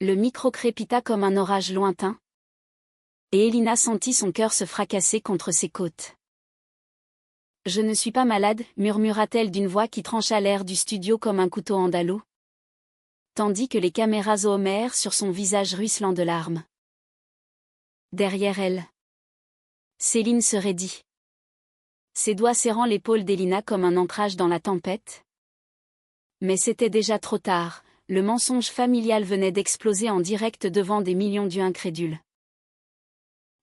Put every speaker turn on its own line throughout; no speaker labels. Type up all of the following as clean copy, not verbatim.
Le micro crépita comme un orage lointain. Et Elina sentit son cœur se fracasser contre ses côtes. « Je ne suis pas malade », murmura-t-elle d'une voix qui trancha l'air du studio comme un couteau andalou. Tandis que les caméras zoomèrent sur son visage ruisselant de larmes. Derrière elle, Céline se raidit. Ses doigts serrant l'épaule d'Elina comme un ancrage dans la tempête. Mais c'était déjà trop tard, le mensonge familial venait d'exploser en direct devant des millions d'yeux incrédules.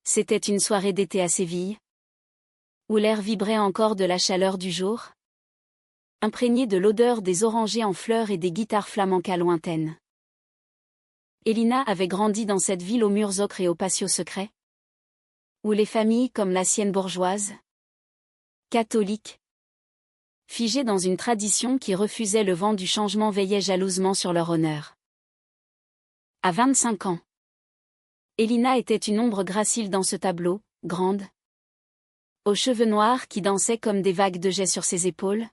C'était une soirée d'été à Séville, où l'air vibrait encore de la chaleur du jour, imprégné de l'odeur des orangers en fleurs et des guitares flamencas lointaines. Elina avait grandi dans cette ville aux murs ocres et aux patios secrets, où les familles comme la sienne bourgeoise, catholiques, figées dans une tradition qui refusait le vent du changement, veillaient jalousement sur leur honneur. À 25 ans, Elina était une ombre gracile dans ce tableau, grande, aux cheveux noirs qui dansaient comme des vagues de jais sur ses épaules,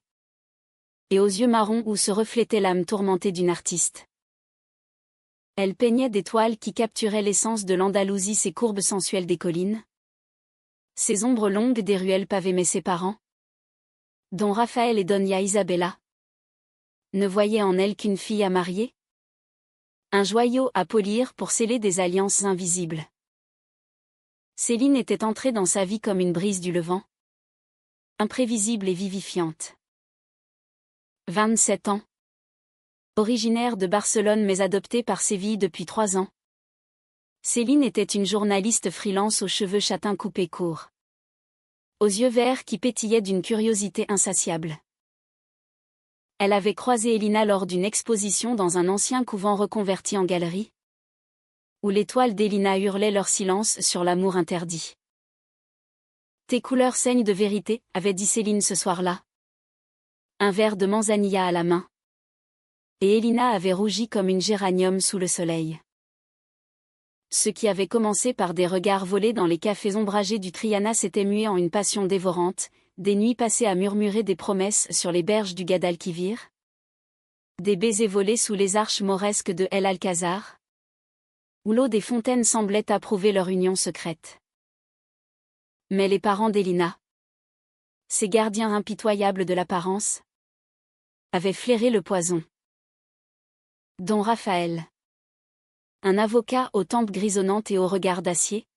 et aux yeux marrons où se reflétait l'âme tourmentée d'une artiste. Elle peignait des toiles qui capturaient l'essence de l'Andalousie, ses courbes sensuelles des collines, ses ombres longues des ruelles pavées, mais ses parents, dont Raphaël et Doña Isabella, ne voyaient en elle qu'une fille à marier, un joyau à polir pour sceller des alliances invisibles. Céline était entrée dans sa vie comme une brise du Levant, imprévisible et vivifiante. 27 ans. Originaire de Barcelone mais adoptée par Séville depuis 3 ans. Céline était une journaliste freelance aux cheveux châtains coupés courts, aux yeux verts qui pétillaient d'une curiosité insatiable. Elle avait croisé Elina lors d'une exposition dans un ancien couvent reconverti en galerie, où les toiles d'Elina hurlaient leur silence sur l'amour interdit. « Tes couleurs saignent de vérité », avait dit Céline ce soir-là. Un verre de manzanilla à la main. Et Elina avait rougi comme une géranium sous le soleil. Ce qui avait commencé par des regards volés dans les cafés ombragés du Triana s'était mué en une passion dévorante, des nuits passées à murmurer des promesses sur les berges du Guadalquivir, des baisers volés sous les arches mauresques de El Alcázar, où l'eau des fontaines semblait approuver leur union secrète. Mais les parents d'Elina, ces gardiens impitoyables de l'apparence, avaient flairé le poison. Don Raphaël, un avocat aux tempes grisonnantes et au regard d'acier,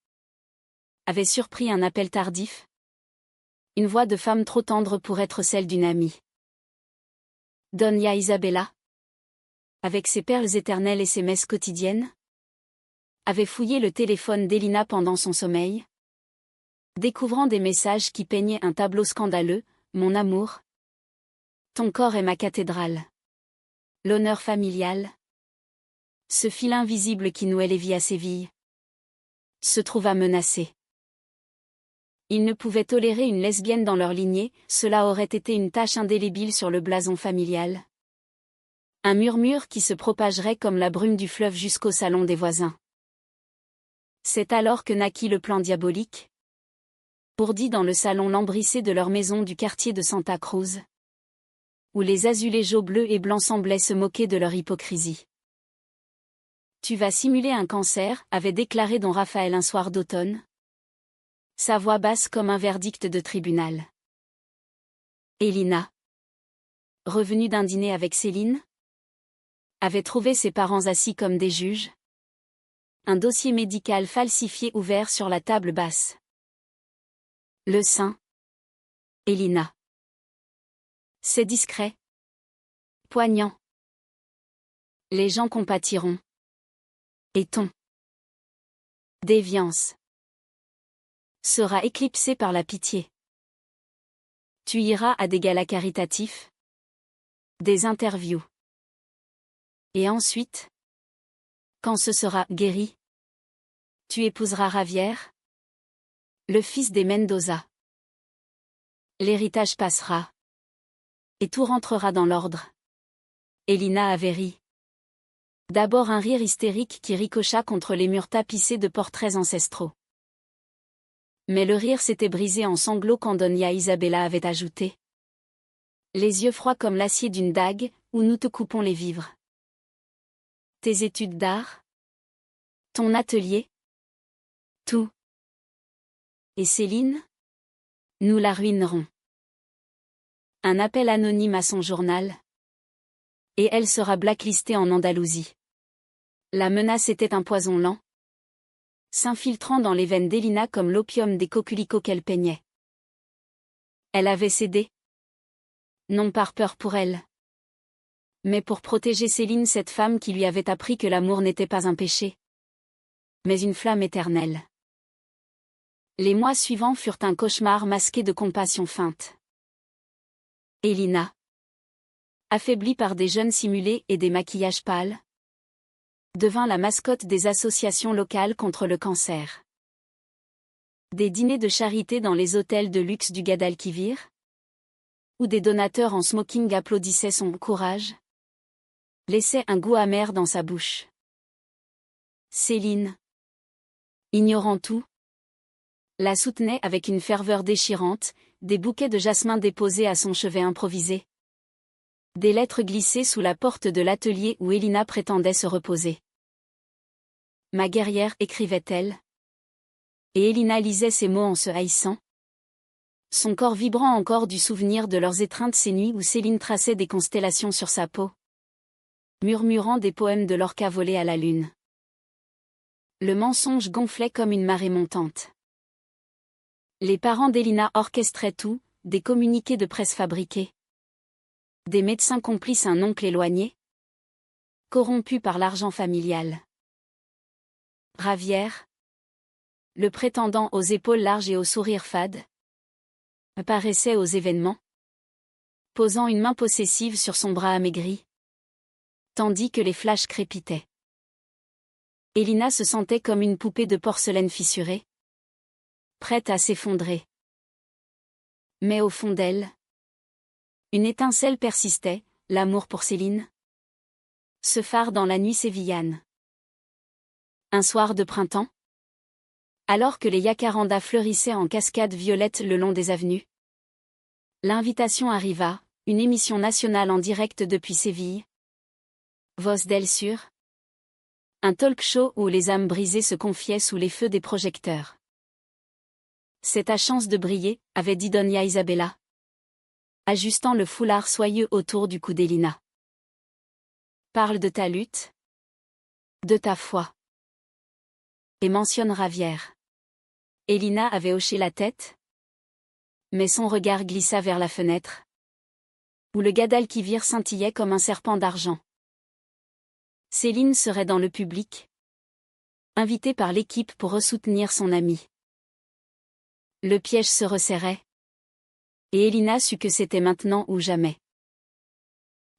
avait surpris un appel tardif, une voix de femme trop tendre pour être celle d'une amie. Doña Isabella, avec ses perles éternelles et ses messes quotidiennes, avait fouillé le téléphone d'Elina pendant son sommeil, découvrant des messages qui peignaient un tableau scandaleux. « Mon amour, ton corps est ma cathédrale. L'honneur familial, ce fil invisible qui nouait les vies à Séville, se trouva menacé. Ils ne pouvaient tolérer une lesbienne dans leur lignée, cela aurait été une tache indélébile sur le blason familial. Un murmure qui se propagerait comme la brume du fleuve jusqu'au salon des voisins. C'est alors que naquit le plan diabolique, ourdi dans le salon lambrissé de leur maison du quartier de Santa Cruz, où les azulejos bleus et blancs semblaient se moquer de leur hypocrisie. « Tu vas simuler un cancer », avait déclaré don Raphaël un soir d'automne, sa voix basse comme un verdict de tribunal. Elina, revenue d'un dîner avec Céline, avait trouvé ses parents assis comme des juges, un dossier médical falsifié ouvert sur la table basse. Le sein. Elina. C'est discret. Poignant. Les gens compatiront. Et ton déviance sera éclipsée par la pitié. Tu iras à des galas caritatifs, des interviews. Et ensuite, quand ce sera guéri, tu épouseras Javier, le fils des Mendoza. L'héritage passera. Et tout rentrera dans l'ordre. Elina avait ri. D'abord un rire hystérique qui ricocha contre les murs tapissés de portraits ancestraux. Mais le rire s'était brisé en sanglots quand Doña Isabella avait ajouté. Les yeux froids comme l'acier d'une dague, où nous te coupons les vivres. Tes études d'art, Ton atelier? Tout. Et Céline? Nous la ruinerons. Un appel anonyme à son journal. Et elle sera blacklistée en Andalousie. La menace était un poison lent, s'infiltrant dans les veines d'Elina comme l'opium des coquelicots qu'elle peignait. Elle avait cédé. Non par peur pour elle, mais pour protéger Céline, cette femme qui lui avait appris que l'amour n'était pas un péché, mais une flamme éternelle. Les mois suivants furent un cauchemar masqué de compassion feinte. Elina, affaiblie par des jeûnes simulés et des maquillages pâles, devint la mascotte des associations locales contre le cancer. Des dîners de charité dans les hôtels de luxe du Guadalquivir, où des donateurs en smoking applaudissaient son courage, laissaient un goût amer dans sa bouche. Céline, ignorant tout, la soutenait avec une ferveur déchirante, des bouquets de jasmin déposés à son chevet improvisé. Des lettres glissées sous la porte de l'atelier où Elina prétendait se reposer. Ma guerrière, écrivait-elle. Et Elina lisait ces mots en se haïssant. Son corps vibrant encore du souvenir de leurs étreintes ces nuits où Céline traçait des constellations sur sa peau, murmurant des poèmes de Lorca volés à la lune. Le mensonge gonflait comme une marée montante. Les parents d'Elina orchestraient tout, des communiqués de presse fabriqués. Des médecins complices, un oncle éloigné, corrompu par l'argent familial. Ravière, le prétendant aux épaules larges et au sourire fade, apparaissait aux événements, posant une main possessive sur son bras amaigri, tandis que les flashs crépitaient. Elina se sentait comme une poupée de porcelaine fissurée, prête à s'effondrer. Mais au fond d'elle, une étincelle persistait, l'amour pour Céline. Ce phare dans la nuit sévillane. Un soir de printemps, alors que les jacarandas fleurissaient en cascades violettes le long des avenues, l'invitation arriva, une émission nationale en direct depuis Séville. Voz del Sur. Un talk show où les âmes brisées se confiaient sous les feux des projecteurs. C'est ta chance de briller, avait dit Doña Isabella, ajustant le foulard soyeux autour du cou d'Elina. Parle de ta lutte, de ta foi. Et mentionne Ravière. Elina avait hoché la tête, mais son regard glissa vers la fenêtre, où le Guadalquivir scintillait comme un serpent d'argent. Céline serait dans le public, invitée par l'équipe pour ressoutenir son amie. Le piège se resserrait, et Elina sut que c'était maintenant ou jamais.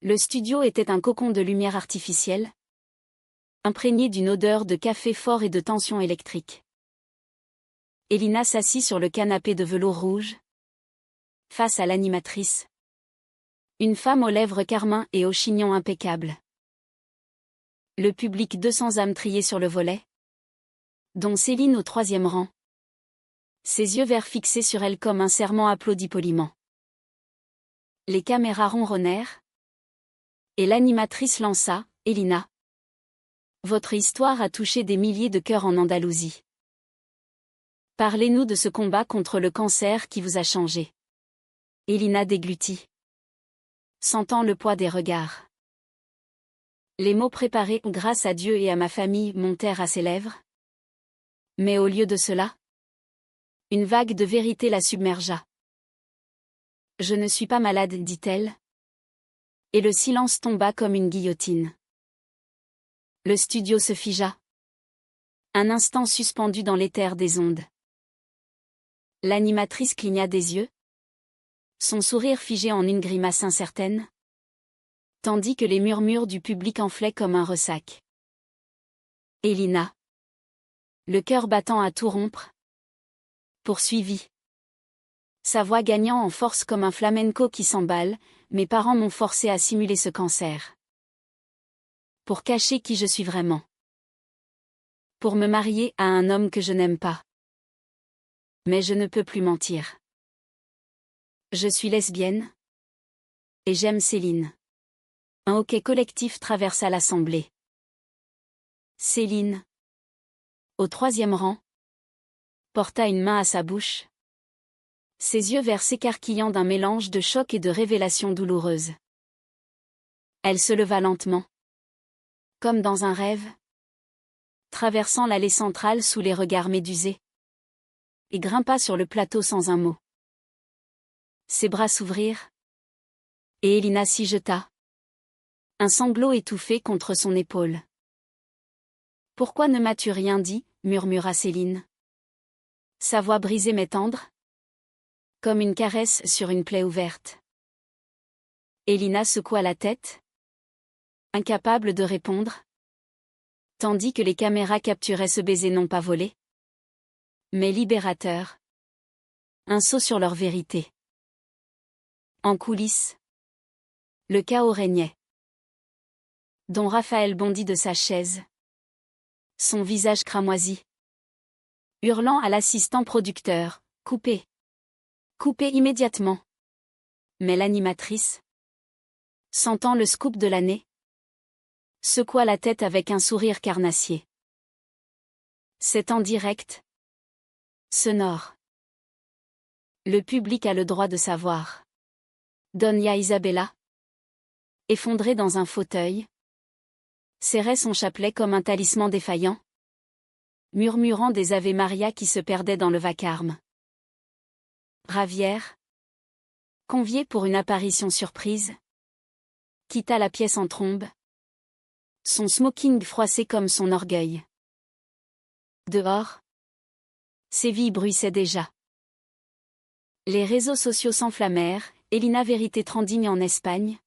Le studio était un cocon de lumière artificielle, imprégné d'une odeur de café fort et de tension électrique. Elina s'assit sur le canapé de velours rouge, face à l'animatrice. Une femme aux lèvres carmin et au chignon impeccable. Le public 200 âmes triées sur le volet, dont Céline au 3e rang. Ses yeux verts fixés sur elle comme un serment applaudi poliment. Les caméras ronronnèrent, et l'animatrice lança, Elina. Votre histoire a touché des milliers de cœurs en Andalousie. Parlez-nous de ce combat contre le cancer qui vous a changé. Elina déglutit, sentant le poids des regards. Les mots préparés, grâce à Dieu et à ma famille, montèrent à ses lèvres. Mais au lieu de cela, une vague de vérité la submergea. Je ne suis pas malade, dit-elle. Et le silence tomba comme une guillotine. Le studio se figea. Un instant suspendu dans l'éther des ondes. L'animatrice cligna des yeux, son sourire figé en une grimace incertaine, tandis que les murmures du public enflaient comme un ressac. Elina, le cœur battant à tout rompre, poursuivit. Sa voix gagnant en force comme un flamenco qui s'emballe, mes parents m'ont forcé à simuler ce cancer. Pour cacher qui je suis vraiment. Pour me marier à un homme que je n'aime pas. Mais je ne peux plus mentir. Je suis lesbienne. Et j'aime Céline. Un hoquet collectif traversa l'assemblée. Céline. au 3e rang, porta une main à sa bouche. Ses yeux verts s'écarquillant d'un mélange de choc et de révélation douloureuse. Elle se leva lentement. Comme dans un rêve. Traversant l'allée centrale sous les regards médusés. Et grimpa sur le plateau sans un mot. Ses bras s'ouvrirent. Et Elina s'y jeta. Un sanglot étouffé contre son épaule. « Pourquoi ne m'as-tu rien dit ?» murmura Céline. Sa voix brisée mais tendre. Comme une caresse sur une plaie ouverte. Elina secoua la tête. Incapable de répondre. Tandis que les caméras capturaient ce baiser non pas volé. Mais libérateur. Un saut sur leur vérité. En coulisses. Le chaos régnait. Don Raphaël bondit de sa chaise. Son visage cramoisi. Hurlant à l'assistant producteur, « Coupez ! Coupez immédiatement !» Mais l'animatrice, sentant le scoop de l'année, secoua la tête avec un sourire carnassier. C'est en direct. Sonore. Le public a le droit de savoir. Doña Isabella, effondrée dans un fauteuil, serrait son chapelet comme un talisman défaillant, murmurant des Ave Maria qui se perdaient dans le vacarme. Ravière, convié pour une apparition surprise, quitta la pièce en trombe, son smoking froissé comme son orgueil. Dehors, Séville bruissait déjà. Les réseaux sociaux s'enflammèrent, Elina Vérité trending en Espagne.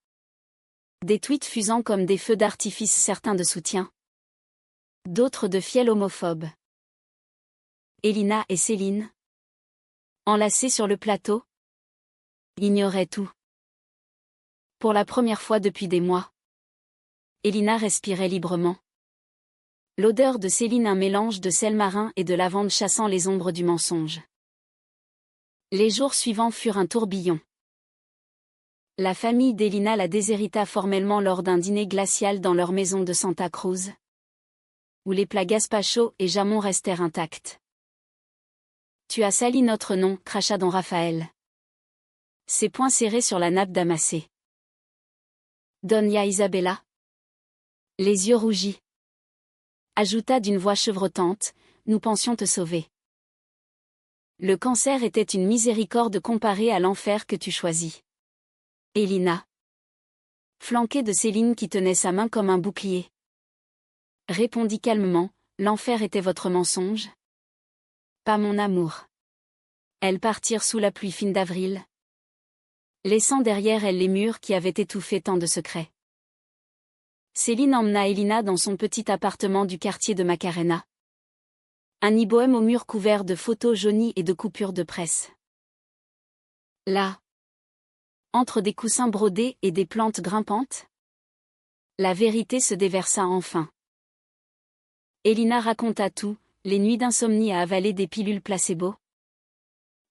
Des tweets fusant comme des feux d'artifice, certains de soutien. D'autres de fiel homophobes. Elina et Céline, enlacées sur le plateau, ignoraient tout. Pour la première fois depuis des mois, Elina respirait librement. L'odeur de Céline, un mélange de sel marin et de lavande chassant les ombres du mensonge. Les jours suivants furent un tourbillon. La famille d'Elina la déshérita formellement lors d'un dîner glacial dans leur maison de Santa Cruz, où les plats gazpacho et jamon restèrent intacts. « Tu as sali notre nom », cracha don Raphaël. Ses poings serrés sur la nappe damassée. Doña Isabella, les yeux rougis, ajouta d'une voix chevrotante, « Nous pensions te sauver. Le cancer était une miséricorde comparée à l'enfer que tu choisis. » Elina, flanquée de Céline qui tenait sa main comme un bouclier, répondit calmement, « L'enfer était votre mensonge. Pas mon amour. » Elles partirent sous la pluie fine d'avril, laissant derrière elles les murs qui avaient étouffé tant de secrets. Céline emmena Elina dans son petit appartement du quartier de Macarena. Un nid bohème aux murs couverts de photos jaunies et de coupures de presse. Là, entre des coussins brodés et des plantes grimpantes, la vérité se déversa enfin. Elina raconta tout, les nuits d'insomnie à avaler des pilules placebo,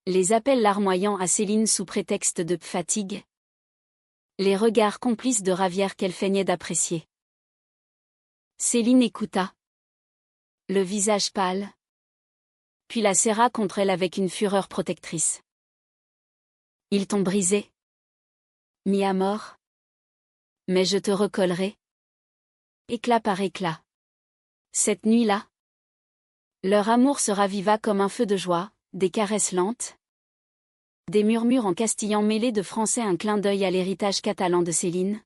les appels larmoyants à Céline sous prétexte de fatigue, les regards complices de Ravière qu'elle feignait d'apprécier. Céline écouta, le visage pâle, puis la serra contre elle avec une fureur protectrice. « Ils t'ont brisé, mis à mort, mais je te recollerai. » Éclat par éclat. Cette nuit-là, leur amour se raviva comme un feu de joie, des caresses lentes, des murmures en castillan mêlés de français, un clin d'œil à l'héritage catalan de Céline.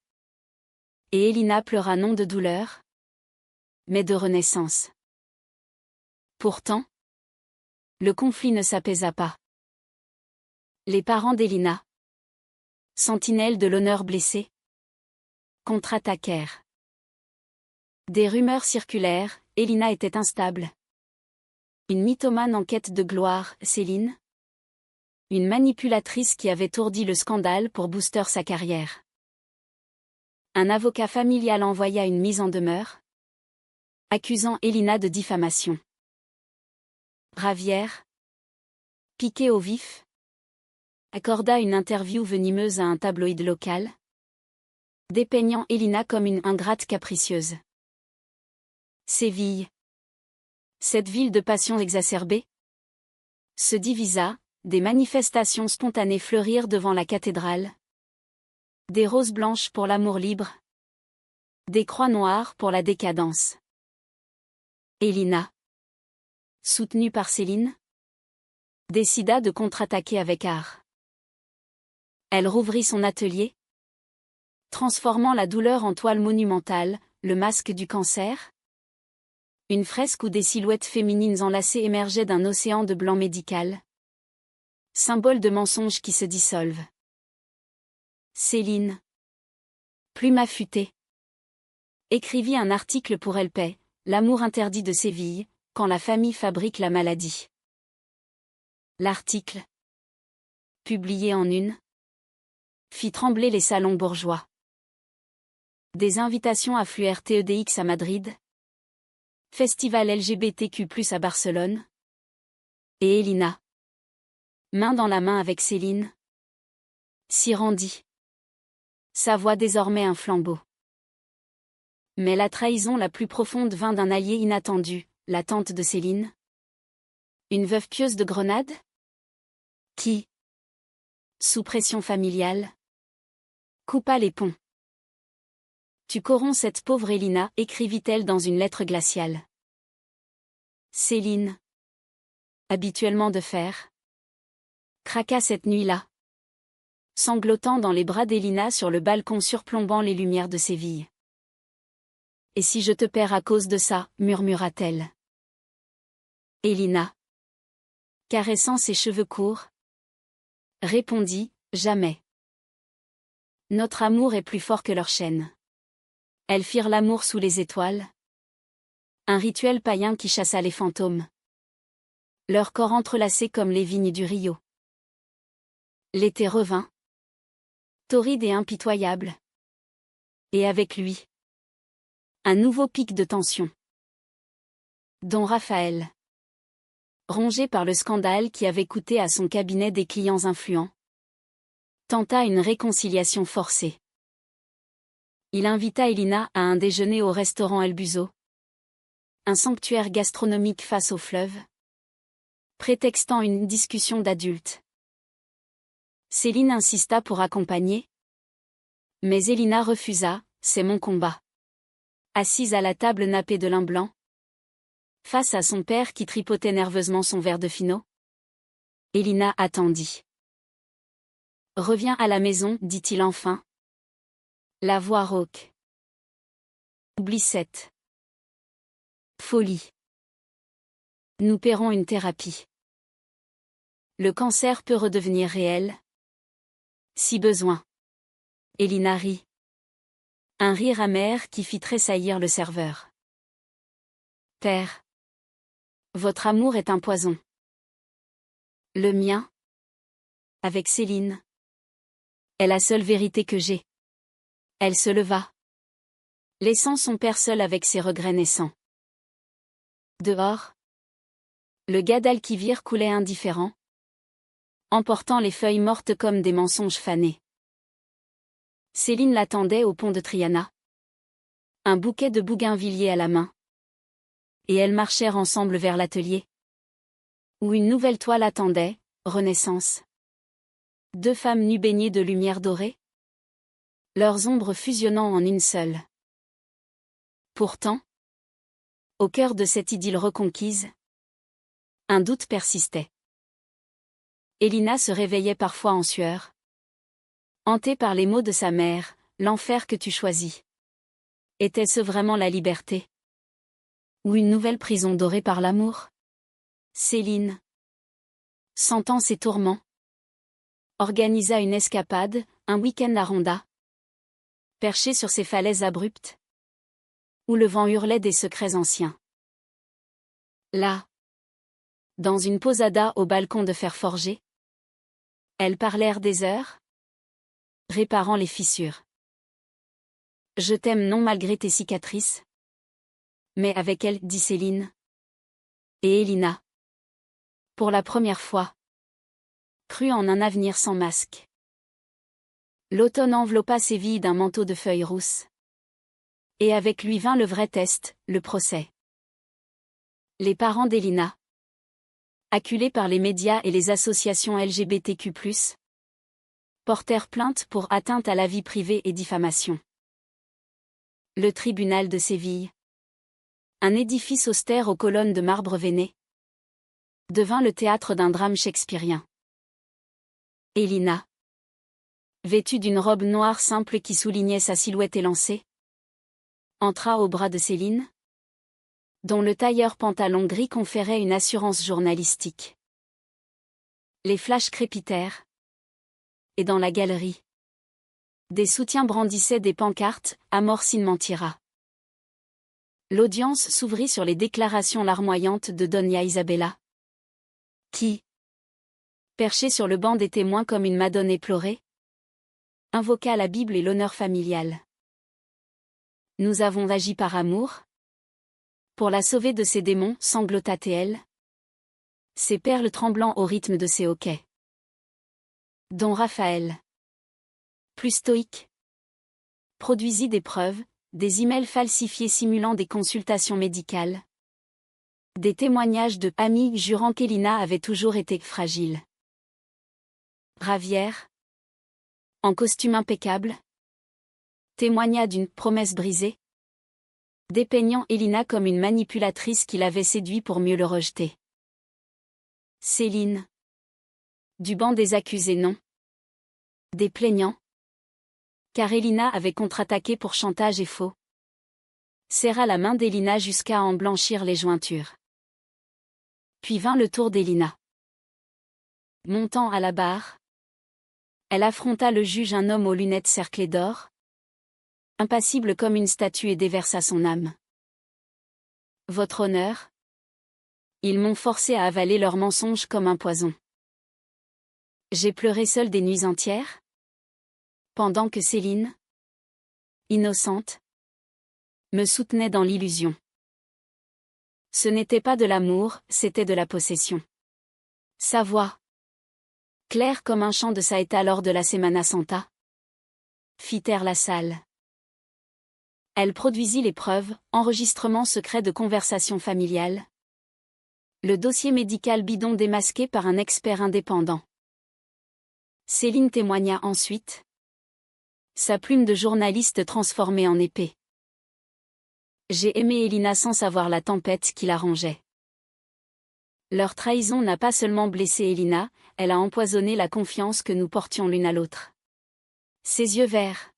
Et Elina pleura non de douleur, mais de renaissance. Pourtant, le conflit ne s'apaisa pas. Les parents d'Elina, sentinelles de l'honneur blessé, contre-attaquèrent. Des rumeurs circulèrent, Elina était instable. Une mythomane en quête de gloire, Céline. Une manipulatrice qui avait ourdi le scandale pour booster sa carrière. Un avocat familial envoya une mise en demeure, accusant Elina de diffamation. Ravière, piqué au vif, accorda une interview venimeuse à un tabloïd local, dépeignant Elina comme une ingrate capricieuse. Séville. Cette ville de passion exacerbée se divisa, des manifestations spontanées fleurirent devant la cathédrale. Des roses blanches pour l'amour libre. Des croix noires pour la décadence. Elina, soutenue par Céline, décida de contre-attaquer avec art. Elle rouvrit son atelier, transformant la douleur en toile monumentale, le masque du cancer. Une fresque où des silhouettes féminines enlacées émergeaient d'un océan de blanc médical. Symbole de mensonges qui se dissolvent. Céline, plume affûtée, écrivit un article pour Elle Paix, l'amour interdit de Séville, quand la famille fabrique la maladie. L'article, publié en une, fit trembler les salons bourgeois. Des invitations affluèrent TEDx à Madrid, Festival LGBTQ+ à Barcelone. Et Elina, main dans la main avec Céline, s'y rendit. Sa voix désormais un flambeau. Mais la trahison la plus profonde vint d'un allié inattendu, la tante de Céline. Une veuve pieuse de Grenade qui, sous pression familiale, coupa les ponts. Tu corromps cette pauvre Elina, écrivit-elle dans une lettre glaciale. Céline, habituellement de fer, craqua cette nuit-là, sanglotant dans les bras d'Elina sur le balcon surplombant les lumières de Séville. Et si je te perds à cause de ça, murmura-t-elle. Elina, caressant ses cheveux courts, répondit, jamais. Notre amour est plus fort que leur chaîne. Elles firent l'amour sous les étoiles. Un rituel païen qui chassa les fantômes. Leurs corps entrelacés comme les vignes du Rio. L'été revint. Torride et impitoyable. Et avec lui, un nouveau pic de tension. Don Raphaël, rongé par le scandale qui avait coûté à son cabinet des clients influents, tenta une réconciliation forcée. Il invita Elina à un déjeuner au restaurant El Buzo, un sanctuaire gastronomique face au fleuve, prétextant une discussion d'adultes. Céline insista pour accompagner, mais Elina refusa, c'est mon combat. Assise à la table nappée de lin blanc, face à son père qui tripotait nerveusement son verre de finot, Elina attendit. Reviens à la maison, dit-il enfin. La voix rauque. Oublie cette folie. Nous paierons une thérapie. Le cancer peut redevenir réel, si besoin. Elina rit. Un rire amer qui fit tressaillir le serveur. Père, votre amour est un poison. Le mien, avec Céline, est la seule vérité que j'ai. Elle se leva, laissant son père seul avec ses regrets naissants. Dehors, le Guadalquivir coulait indifférent, emportant les feuilles mortes comme des mensonges fanés. Céline l'attendait au pont de Triana, un bouquet de bougainvilliers à la main. Et elles marchèrent ensemble vers l'atelier, où une nouvelle toile attendait, Renaissance. Deux femmes nues baignées de lumière dorée, leurs ombres fusionnant en une seule. Pourtant, au cœur de cette idylle reconquise, un doute persistait. Elina se réveillait parfois en sueur, hantée par les mots de sa mère, l'enfer que tu choisis. Était-ce vraiment la liberté? Ou une nouvelle prison dorée par l'amour? Céline, sentant ses tourments, organisa une escapade, un week-end à Ronda, perché sur ces falaises abruptes, où le vent hurlait des secrets anciens. Là, dans une posada au balcon de fer forgé, elles parlèrent des heures, réparant les fissures. Je t'aime non malgré tes cicatrices, mais avec elle, dit Céline. Et Elina, pour la première fois, crut en un avenir sans masque. L'automne enveloppa Séville d'un manteau de feuilles rousses. Et avec lui vint le vrai test, le procès. Les parents d'Elina, acculés par les médias et les associations LGBTQ+, portèrent plainte pour atteinte à la vie privée et diffamation. Le tribunal de Séville, un édifice austère aux colonnes de marbre veiné, devint le théâtre d'un drame shakespearien. Elina, vêtue d'une robe noire simple qui soulignait sa silhouette élancée, entra au bras de Céline, dont le tailleur pantalon gris conférait une assurance journalistique. Les flashs crépitèrent, et dans la galerie, des soutiens brandissaient des pancartes « À mort s'il mentira ». L'audience s'ouvrit sur les déclarations larmoyantes de Doña Isabella, qui, perchée sur le banc des témoins comme une madone éplorée, invoqua la Bible et l'honneur familial. « Nous avons agi par amour, pour la sauver de ses démons, sanglota-t-elle, ses perles tremblant au rythme de ses hoquets. » Don Raphaël, plus stoïque, produisit des preuves, des emails falsifiés simulant des consultations médicales, des témoignages de amis jurant qu'Elina avait toujours été fragile. Ravière, en costume impeccable, témoigna d'une promesse brisée, dépeignant Elina comme une manipulatrice qui l'avait séduit pour mieux le rejeter. Céline, du banc des accusés non, des plaignants, car Elina avait contre-attaqué pour chantage et faux, serra la main d'Elina jusqu'à en blanchir les jointures. Puis vint le tour d'Elina. Montant à la barre, elle affronta le juge, un homme aux lunettes cerclées d'or, impassible comme une statue, et déversa son âme. Votre honneur, ils m'ont forcé à avaler leurs mensonges comme un poison. J'ai pleuré seule des nuits entières, pendant que Céline, innocente, me soutenait dans l'illusion. Ce n'était pas de l'amour, c'était de la possession. Sa voix, claire comme un chant de saëta lors de la Semana Santa, fit taire la salle. Elle produisit les preuves, enregistrements secrets de conversations familiales, le dossier médical bidon démasqué par un expert indépendant. Céline témoigna ensuite, sa plume de journaliste transformée en épée. J'ai aimé Elina sans savoir la tempête qui la rongeait. Leur trahison n'a pas seulement blessé Elina, elle a empoisonné la confiance que nous portions l'une à l'autre. Ses yeux verts,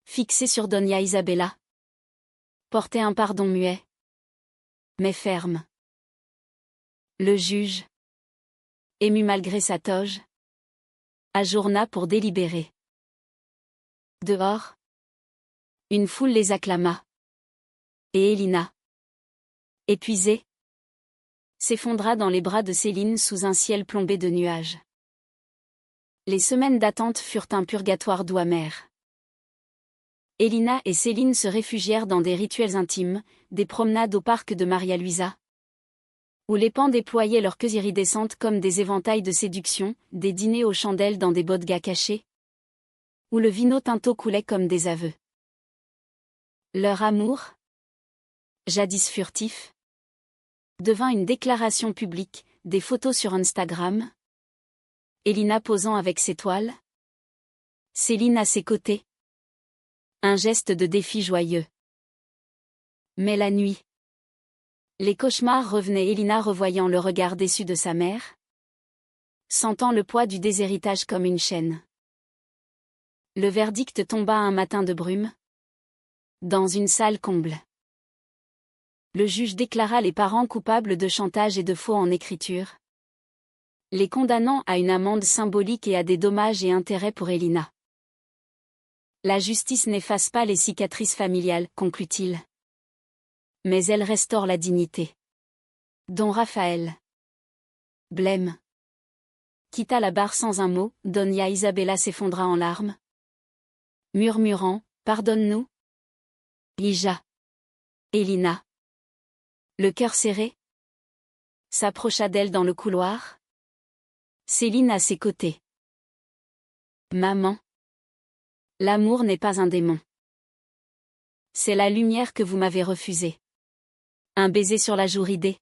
fixés sur Doña Isabella, portaient un pardon muet, mais ferme. Le juge, ému malgré sa toge, ajourna pour délibérer. Dehors, une foule les acclama. Et Elina, épuisée, s'effondra dans les bras de Céline sous un ciel plombé de nuages. Les semaines d'attente furent un purgatoire doux amer. Elina et Céline se réfugièrent dans des rituels intimes, des promenades au parc de Maria Luisa, où les pans déployaient leurs queues iridescentes comme des éventails de séduction, des dîners aux chandelles dans des bodegas cachés, où le vino tinto coulait comme des aveux. Leur amour, jadis furtif, devint une déclaration publique, des photos sur Instagram, Elina posant avec ses toiles, Céline à ses côtés. Un geste de défi joyeux. Mais la nuit, les cauchemars revenaient, Elina revoyant le regard déçu de sa mère, sentant le poids du déshéritage comme une chaîne. Le verdict tomba un matin de brume, dans une salle comble. Le juge déclara les parents coupables de chantage et de faux en écriture, les condamnant à une amende symbolique et à des dommages et intérêts pour Elina. La justice n'efface pas les cicatrices familiales, conclut-il. Mais elle restaure la dignité. Don Raphaël, blême, quitta la barre sans un mot. Doña Isabella s'effondra en larmes, murmurant « Pardonne-nous ». Lija, Elina, le cœur serré, s'approcha d'elle dans le couloir. Céline à ses côtés. Maman, l'amour n'est pas un démon. C'est la lumière que vous m'avez refusée. Un baiser sur la joue ridée.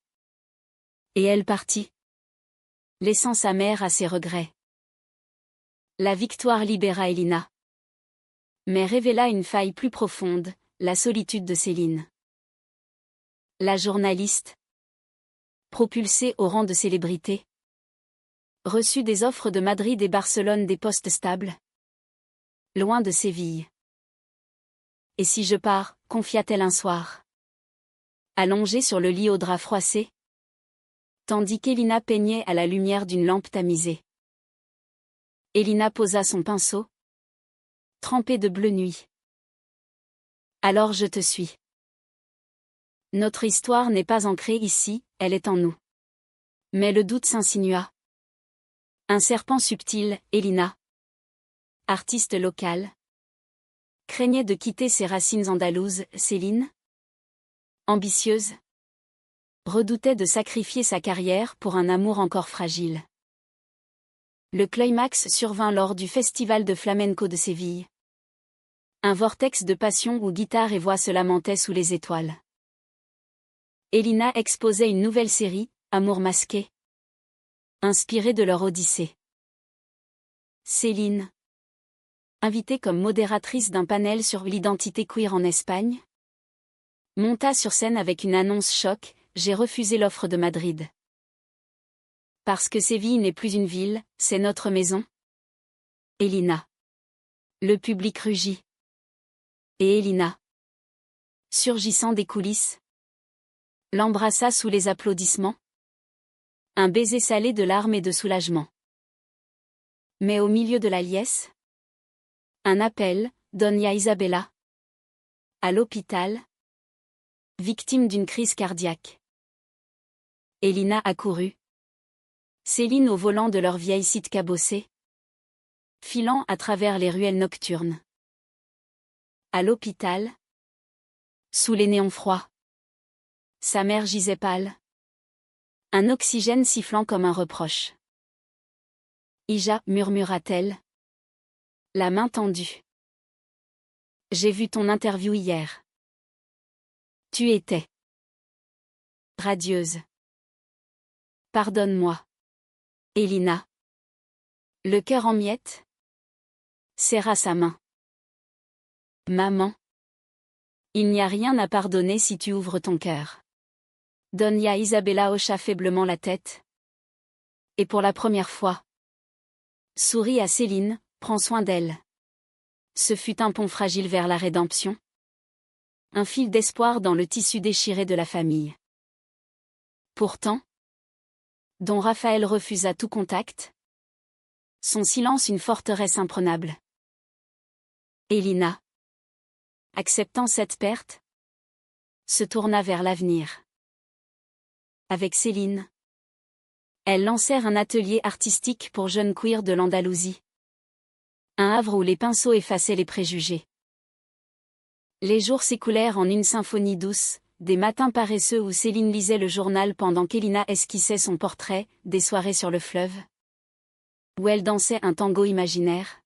Et elle partit, laissant sa mère à ses regrets. La victoire libéra Elina, mais révéla une faille plus profonde, la solitude de Céline. La journaliste, propulsée au rang de célébrité, reçut des offres de Madrid et Barcelone, des postes stables, loin de Séville. Et si je pars, confia-t-elle un soir, allongée sur le lit au drap froissé, tandis qu'Elina peignait à la lumière d'une lampe tamisée. Elina posa son pinceau, trempé de bleu nuit. Alors je te suis. Notre histoire n'est pas ancrée ici, elle est en nous. Mais le doute s'insinua. Un serpent subtil, Elina, artiste locale, craignait de quitter ses racines andalouses. Céline, ambitieuse, redoutait de sacrifier sa carrière pour un amour encore fragile. Le climax survint lors du festival de flamenco de Séville. Un vortex de passion où guitare et voix se lamentaient sous les étoiles. Elina exposait une nouvelle série, Amour masqué, inspirée de leur odyssée. Céline, invitée comme modératrice d'un panel sur l'identité queer en Espagne, monta sur scène avec une annonce choc: j'ai refusé l'offre de Madrid. Parce que Séville n'est plus une ville, c'est notre maison. Elina. Le public rugit. Et Elina, surgissant des coulisses, l'embrassa sous les applaudissements. Un baiser salé de larmes et de soulagement. Mais au milieu de la liesse, un appel, Doña Isabella, à l'hôpital, victime d'une crise cardiaque. Elina accourut. Céline au volant de leur vieille cite cabossée, filant à travers les ruelles nocturnes. À l'hôpital, sous les néons froids, sa mère gisait pâle. Un oxygène sifflant comme un reproche. Ija, murmura-t-elle, la main tendue. J'ai vu ton interview hier. Tu étais radieuse. Pardonne-moi. Elina, le cœur en miettes, serra sa main. Maman, il n'y a rien à pardonner si tu ouvres ton cœur. Doña Isabella hocha faiblement la tête. Et pour la première fois, sourit à Céline, prends soin d'elle. Ce fut un pont fragile vers la rédemption. Un fil d'espoir dans le tissu déchiré de la famille. Pourtant, Don Raphaël refusa tout contact. Son silence une forteresse imprenable. Elina, acceptant cette perte, se tourna vers l'avenir. Avec Céline, elles lancèrent un atelier artistique pour jeunes queers de l'Andalousie. Un havre où les pinceaux effaçaient les préjugés. Les jours s'écoulèrent en une symphonie douce, des matins paresseux où Céline lisait le journal pendant qu'Elina esquissait son portrait, des soirées sur le fleuve, où elle dansait un tango imaginaire,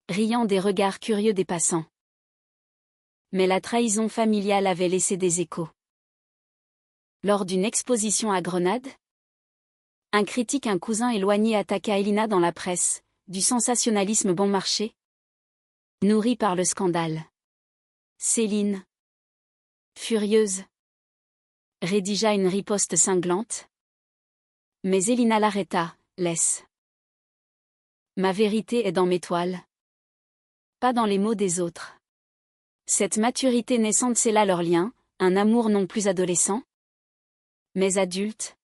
riant des regards curieux des passants. Mais la trahison familiale avait laissé des échos. Lors d'une exposition à Grenade, un cousin éloigné attaqua Elina dans la presse, du sensationnalisme bon marché, nourri par le scandale. Céline, furieuse, rédigea une riposte cinglante. Mais Elina l'arrêta, laisse. Ma vérité est dans mes toiles, pas dans les mots des autres. Cette maturité naissante scella leur lien, un amour non plus adolescent, mais adulte,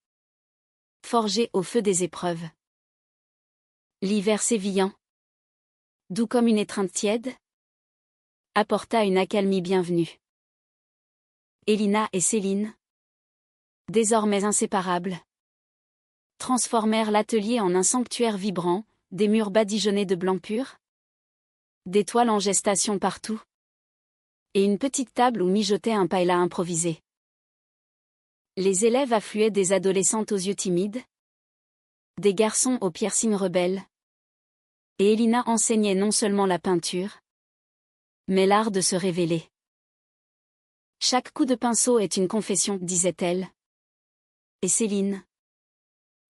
forgé au feu des épreuves. L'hiver sévillant, doux comme une étreinte tiède, apporta une accalmie bienvenue. Elina et Céline, désormais inséparables, transformèrent l'atelier en un sanctuaire vibrant, des murs badigeonnés de blanc pur, des toiles en gestation partout, et une petite table où mijotait un paella improvisé. Les élèves affluaient des adolescentes aux yeux timides, des garçons aux piercings rebelles. Et Elina enseignait non seulement la peinture, mais l'art de se révéler. Chaque coup de pinceau est une confession, disait-elle. Et Céline,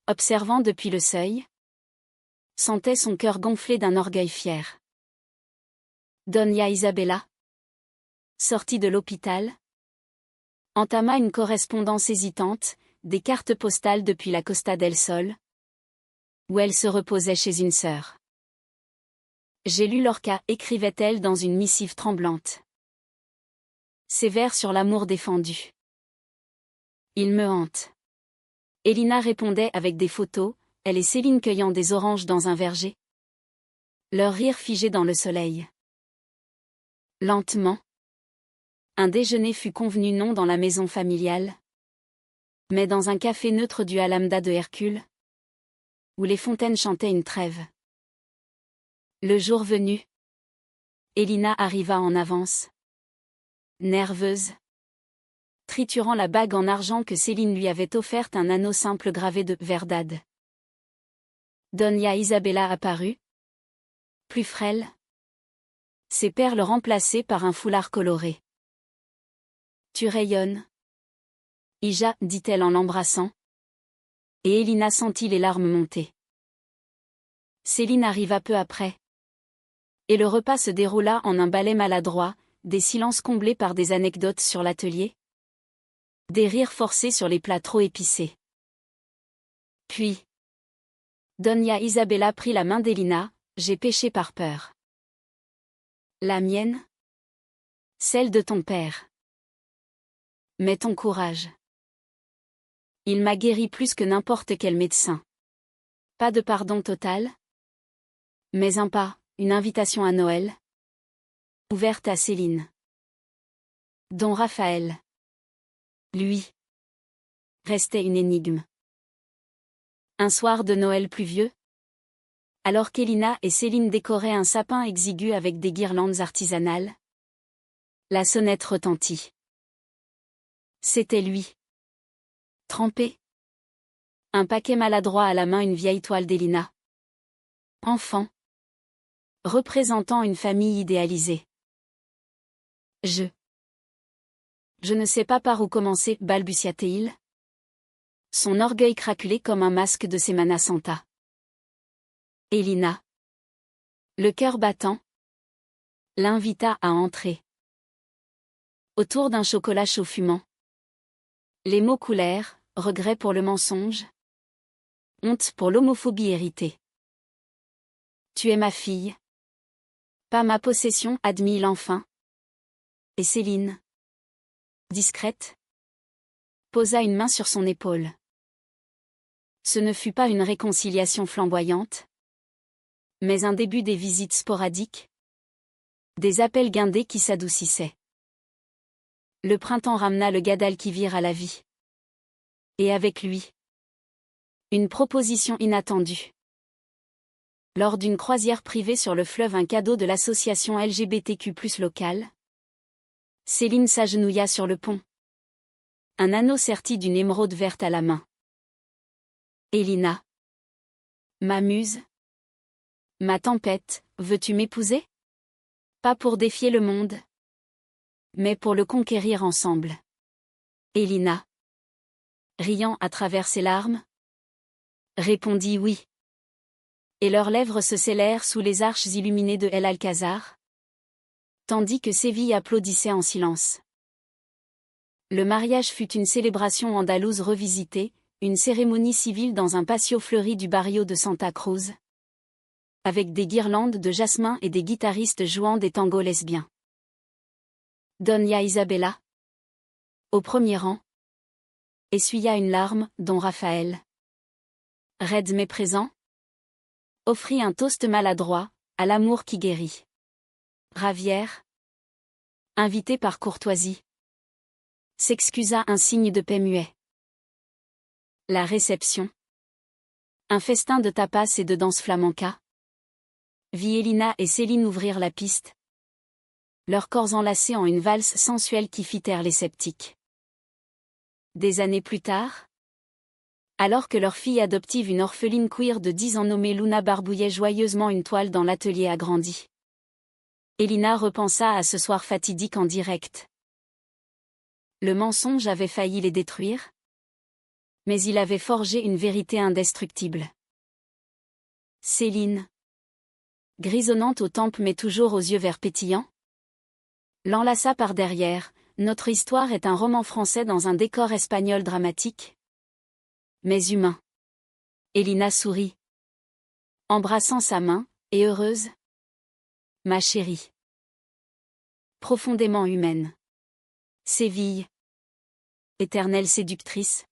observant depuis le seuil, sentait son cœur gonfler d'un orgueil fier. Doña Isabella, sortie de l'hôpital, entama une correspondance hésitante, des cartes postales depuis la Costa del Sol, où elle se reposait chez une sœur. J'ai lu Lorca, écrivait-elle dans une missive tremblante. Ses vers sur l'amour défendu. Il me hante. Elina répondait avec des photos, elle et Céline cueillant des oranges dans un verger. Leur rire figé dans le soleil. Lentement. Un déjeuner fut convenu non dans la maison familiale, mais dans un café neutre du Alhambra de Hercule, où les fontaines chantaient une trêve. Le jour venu, Elina arriva en avance. Nerveuse. Triturant la bague en argent que Céline lui avait offerte, un anneau simple gravé de « Verdad ». Doña Isabella apparut. Plus frêle. Ses perles remplacées par un foulard coloré. Tu rayonnes. Ija, dit-elle en l'embrassant. Et Elina sentit les larmes monter. Céline arriva peu après. Et le repas se déroula en un ballet maladroit, des silences comblés par des anecdotes sur l'atelier. Des rires forcés sur les plats trop épicés. Puis, Doña Isabella prit la main d'Elina, j'ai péché par peur. La mienne? Celle de ton père. Mais ton courage. Il m'a guéri plus que n'importe quel médecin. Pas de pardon total? Mais un pas, une invitation à Noël? Ouverte à Céline. Don Raphaël. Lui. Restait une énigme. Un soir de Noël pluvieux? Alors qu'Elina et Céline décoraient un sapin exigu avec des guirlandes artisanales? La sonnette retentit. C'était lui. Trempé. Un paquet maladroit à la main, une vieille toile d'Elina. Enfant. Représentant une famille idéalisée. Je ne sais pas par où commencer, balbutia-t-il. Son orgueil craquelait comme un masque de Semana Santa. Elina, le cœur battant, l'invita à entrer. Autour d'un chocolat chaud fumant. Les mots coulèrent, regret pour le mensonge. Honte pour l'homophobie héritée. Tu es ma fille. Pas ma possession, admit l'enfant. Et Céline, discrète, posa une main sur son épaule. Ce ne fut pas une réconciliation flamboyante, mais un début des visites sporadiques, des appels guindés qui s'adoucissaient. Le printemps ramena le Guadalquivir à la vie. Et avec lui, une proposition inattendue. Lors d'une croisière privée sur le fleuve, un cadeau de l'association LGBTQ+ locale, Céline s'agenouilla sur le pont. Un anneau serti d'une émeraude verte à la main. Elina. Ma muse. Ma tempête, veux-tu m'épouser? Pas pour défier le monde, mais pour le conquérir ensemble. Elina, riant à travers ses larmes, répondit oui. Et leurs lèvres se scellèrent sous les arches illuminées de El Alcázar, tandis que Séville applaudissait en silence. Le mariage fut une célébration andalouse revisitée, une cérémonie civile dans un patio fleuri du barrio de Santa Cruz, avec des guirlandes de jasmin et des guitaristes jouant des tangos lesbiens. Doña Isabella, au premier rang, essuya une larme, Don Raphaël, raide mais présent, offrit un toast maladroit, à l'amour qui guérit. Ravière, invité par courtoisie, s'excusa, un signe de paix muet. La réception. Un festin de tapas et de danse flamenca. Vit Elina et Céline ouvrir la piste. Leurs corps enlacés en une valse sensuelle qui fit taire les sceptiques. Des années plus tard, alors que leur fille adoptive, une orpheline queer de 10 ans nommée Luna, barbouillait joyeusement une toile dans l'atelier agrandi, Elina repensa à ce soir fatidique en direct. Le mensonge avait failli les détruire. Mais il avait forgé une vérité indestructible. Céline. Grisonnante aux tempes mais toujours aux yeux verts pétillants. L'enlaça par derrière. Notre histoire est un roman français dans un décor espagnol dramatique. Mais humain. Elina sourit. Embrassant sa main, et heureuse. Ma chérie. Profondément humaine. Séville. Éternelle séductrice.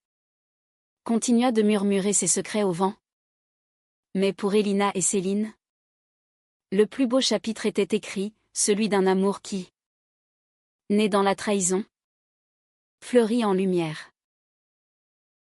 Continua de murmurer ses secrets au vent. Mais pour Elina et Céline, le plus beau chapitre était écrit, celui d'un amour qui, né dans la trahison, fleurit en lumière.